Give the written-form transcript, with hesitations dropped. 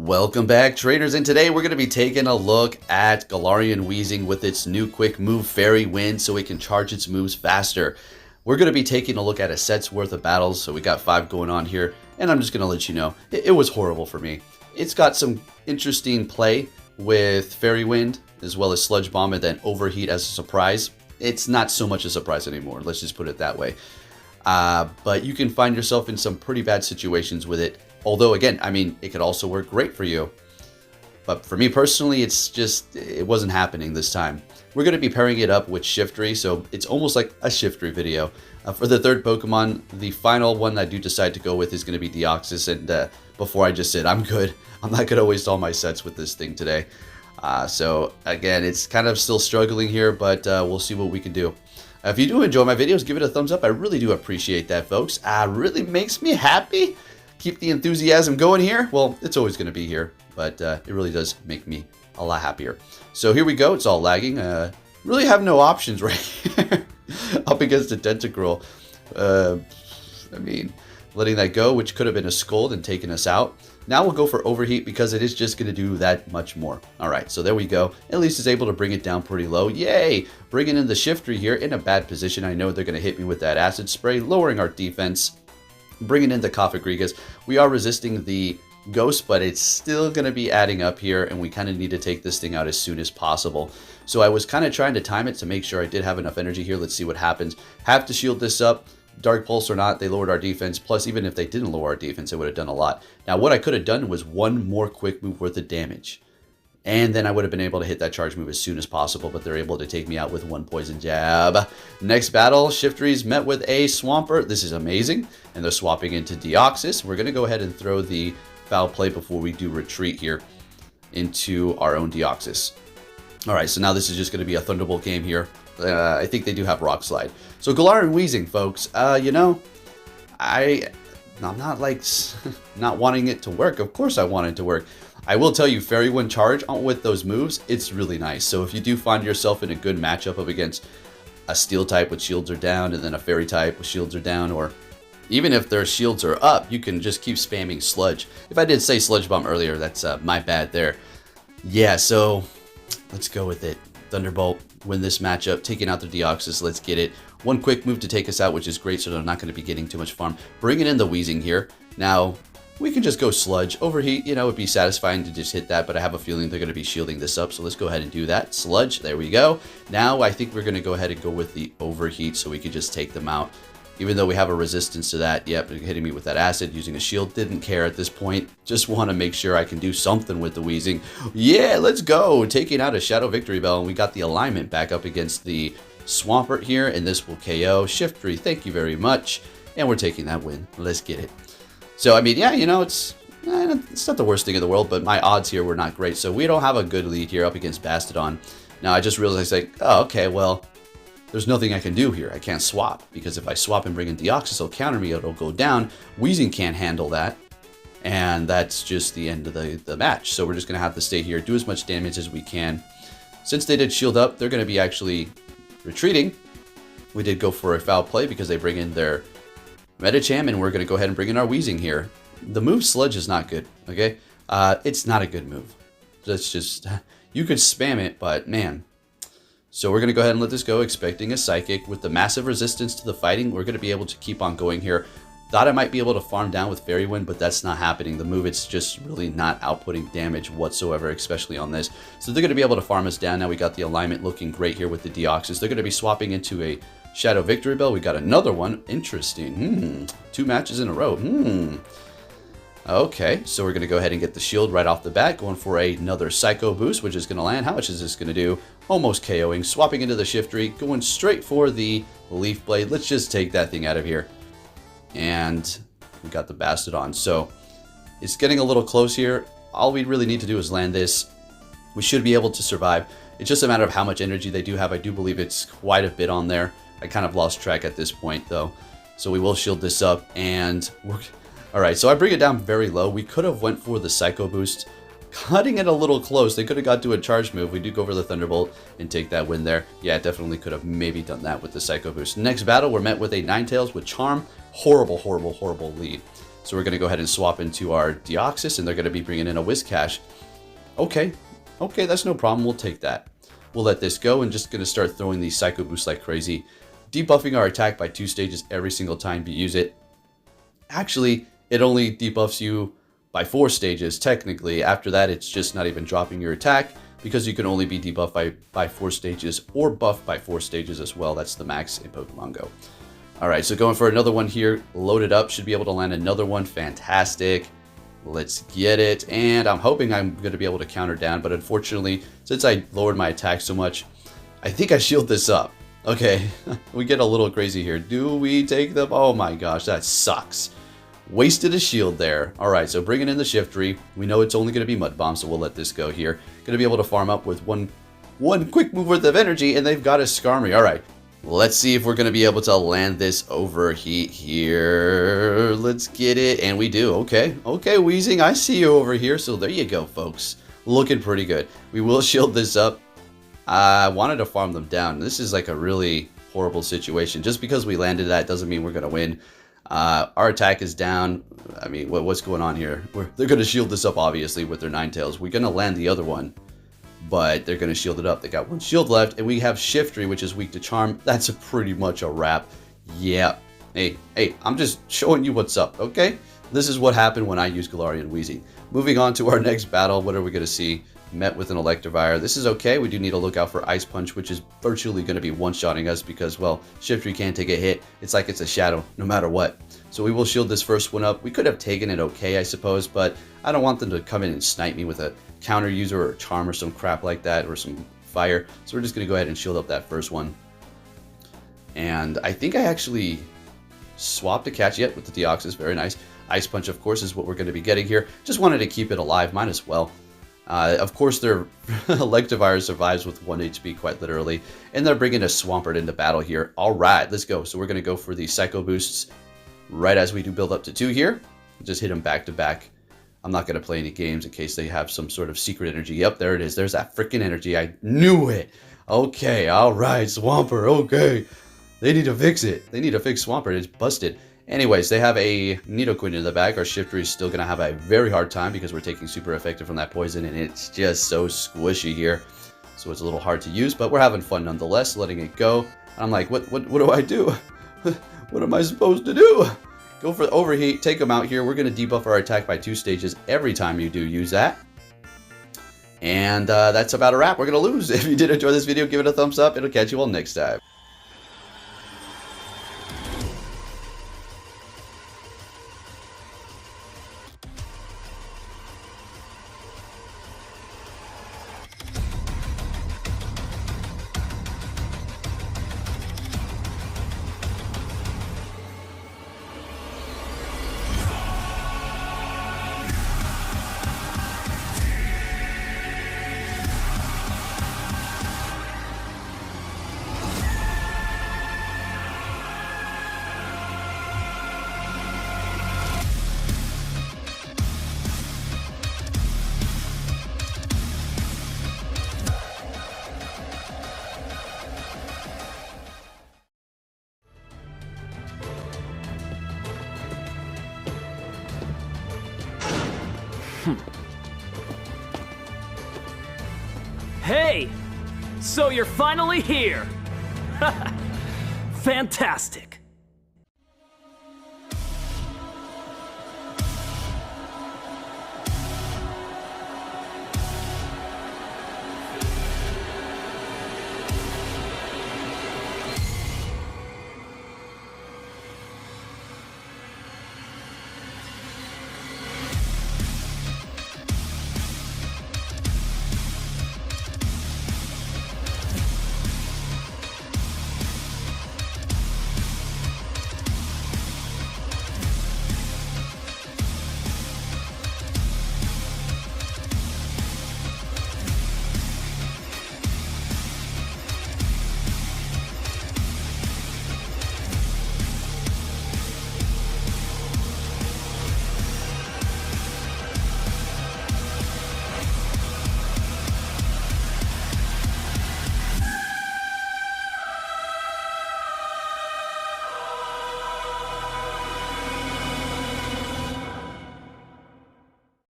Welcome back, traders, and today we're going to be taking a look at Galarian Weezing with its new quick move Fairy Wind so it can charge its moves faster. We're going to be taking a look at a set's worth of battles, so we got 5 going on here, and I'm just going to let you know, it was horrible for me. It's got some interesting play with Fairy Wind, as well as Sludge Bomb, and then Overheat as a surprise. It's not so much a surprise anymore, let's just put it that way. But you can find yourself in some pretty bad situations with it. Although, again, I mean, it could also work great for you. But for me personally, it wasn't happening this time. We're going to be pairing it up with Shiftry, so it's almost like a Shiftry video. For the third Pokemon, the final one I do decide to go with is going to be Deoxys. And before I just said, I'm good. I'm not going to waste all my sets with this thing today. So, again, it's kind of still struggling here, but we'll see what we can do. If you do enjoy my videos, give it a thumbs up. I really do appreciate that, folks. It really makes me happy. Keep the enthusiasm going here. Well, it's always going to be here, but it really does make me a lot happier. So here we go. It's all lagging. Really have no options right here. Up against a Tentacruel. I mean, letting that go, which could have been a Scold and taken us out. Now we'll go for Overheat because it is just going to do that much more. All right, so there we go. At least it's able to bring it down pretty low. Yay! Bringing in the Shiftry here in a bad position. I know they're going to hit me with that Acid Spray, lowering our defense. Bringing in the Cofagrigus. We are resisting the Ghost, but it's still going to be adding up here, and we kind of need to take this thing out as soon as possible. So I was kind of trying to time it to make sure I did have enough energy here. Let's see what happens. Have to shield this up. Dark Pulse or not, they lowered our defense. Plus, even if they didn't lower our defense, it would have done a lot. Now, what I could have done was one more quick move worth of damage. And then I would have been able to hit that charge move as soon as possible, but they're able to take me out with one poison jab. Next battle, Shiftry's met with a Swampert. This is amazing. And they're swapping into Deoxys. We're going to go ahead and throw the Foul Play before we do retreat here into our own Deoxys. All right, so now this is just going to be a Thunderbolt game here. I think they do have Rock Slide. So Galarian Weezing, folks, you know, I'm not like not wanting it to work. Of course I want it to work. I will tell you, Fairy Wind Charge with those moves, it's really nice. So if you do find yourself in a good matchup up against a Steel type with shields are down, and then a Fairy type with shields are down, or even if their shields are up, you can just keep spamming Sludge. If I did say Sludge Bomb earlier, that's my bad there. Yeah, so let's go with it. Thunderbolt, win this matchup, taking out the Deoxys, let's get it. One quick move to take us out, which is great, so they're not going to be getting too much farm. Bringing in the Weezing here. Now, we can just go Sludge. Overheat, you know, it'd be satisfying to just hit that, but I have a feeling they're going to be shielding this up, so let's go ahead and do that. Sludge, there we go. Now, I think we're going to go ahead and go with the Overheat so we can just take them out. Even though we have a resistance to that, yep, they're hitting me with that acid, using a shield. Didn't care at this point. Just want to make sure I can do something with the Weezing. Yeah, let's go. Taking out a Shadow Victory Bell, and we got the alignment back up against the Swampert here, and this will KO. Shiftry, thank you very much. And we're taking that win. Let's get it. So, I mean, yeah, you know, it's not the worst thing in the world, but my odds here were not great. So we don't have a good lead here up against Bastodon. Now, I just realized, like, oh, okay, well, there's nothing I can do here. I can't swap, because if I swap and bring in Deoxys, it'll counter me, it'll go down. Weezing can't handle that, and that's just the end of the match. So we're just going to have to stay here, do as much damage as we can. Since they did shield up, they're going to be actually retreating. We did go for a Foul Play because they bring in their Medicham, and we're going to go ahead and bring in our Weezing here. The move Sludge is not good, okay? It's not a good move. That's just, you could spam it, but man. So we're going to go ahead and let this go, expecting a Psychic. With the massive resistance to the fighting, we're going to be able to keep on going here. Thought I might be able to farm down with Fairy Wind, but that's not happening. The move, it's just really not outputting damage whatsoever, especially on this. So they're going to be able to farm us down. Now we got the alignment looking great here with the Deoxys. They're going to be swapping into a Shadow Victory Bell. We got another one. Interesting. 2 matches in a row. Okay, so we're going to go ahead and get the shield right off the bat. Going for another Psycho Boost, which is going to land. How much is this going to do? Almost KOing. Swapping into the Shiftry. Going straight for the Leaf Blade. Let's just take that thing out of here. And we got the Bastodon. So it's getting a little close here. All we really need to do is land this. We should be able to survive. It's just a matter of how much energy they do have. I do believe it's quite a bit on there. I kind of lost track at this point, though. So we will shield this up, and we're... All right, so I bring it down very low. We could have went for the Psycho Boost, cutting it a little close. They could have got to a charge move. We do go for the Thunderbolt and take that win there. Yeah, definitely could have maybe done that with the Psycho Boost. Next battle, we're met with a Ninetales with Charm. Horrible, horrible, horrible lead. So we're going to go ahead and swap into our Deoxys, and they're going to be bringing in a Whiscash. Okay, that's no problem. We'll take that. We'll let this go and just going to start throwing these Psycho Boosts like crazy. Debuffing our attack by 2 stages every single time you use it. Actually, it only debuffs you by 4 stages, technically. After that, it's just not even dropping your attack, because you can only be debuffed by 4 stages, or buffed by 4 stages as well. That's the max in Pokemon Go. Alright, so going for another one here. Loaded up, should be able to land another one. Fantastic. Let's get it. And I'm hoping I'm going to be able to counter down, but unfortunately, since I lowered my attack so much, I think I shield this up. Okay, we get a little crazy here. Do we take them? Oh my gosh, that sucks. Wasted a shield there. Alright, so bringing in the Shiftry. We know it's only going to be Mud Bomb, so we'll let this go here. Going to be able to farm up with one quick move worth of energy, and they've got a Skarmory. Alright, let's see if we're going to be able to land this overheat here. Let's get it, and we do. Okay, Weezing, I see you over here. So there you go, folks. Looking pretty good. We will shield this up. I wanted to farm them down. This is like a really horrible situation. Just because we landed that doesn't mean we're going to win. Our attack is down. I mean, what's going on here? They're going to shield this up, obviously, with their Ninetales. We're going to land the other one, but they're going to shield it up. They got 1 shield left, and we have Shiftry, which is weak to Charm. That's pretty much a wrap. Yeah. Hey, I'm just showing you what's up, okay? This is what happened when I use Galarian Weezing. Moving on to our next battle. What are we going to see? Met with an Electivire. This is okay. We do need to look out for Ice Punch, which is virtually going to be one-shotting us because, well, Shiftry can't take a hit. It's like it's a shadow no matter what. So we will shield this first one up. We could have taken it okay, I suppose, but I don't want them to come in and snipe me with a counter user or a charm or some crap like that, or some fire. So we're just going to go ahead and shield up that first one. And I think I actually swapped a catch yet with the Deoxys. Very nice. Ice Punch, of course, is what we're going to be getting here. Just wanted to keep it alive. Might as well. Of course, their Electivire survives with 1 HP, quite literally. And they're bringing a Swampert into battle here. All right, let's go. So we're going to go for the Psycho Boosts right as we do build up to 2 here. Just hit them back to back. I'm not going to play any games in case they have some sort of secret energy. Yep, there it is. There's that freaking energy. I knew it. Okay, all right, Swampert. Okay. They need to fix it. They need to fix Swampert. It's busted. Anyways, they have a Nidoqueen in the back. Our Shiftry is still going to have a very hard time because we're taking super effective from that poison, and it's just so squishy here. So it's a little hard to use, but we're having fun nonetheless, letting it go. And I'm like, what do I do? What am I supposed to do? Go for the overheat, take them out here. We're going to debuff our attack by 2 stages every time you do use that. And that's about a wrap. We're going to lose. If you did enjoy this video, give it a thumbs up. It'll catch you all next time. Hey! So you're finally here! Fantastic!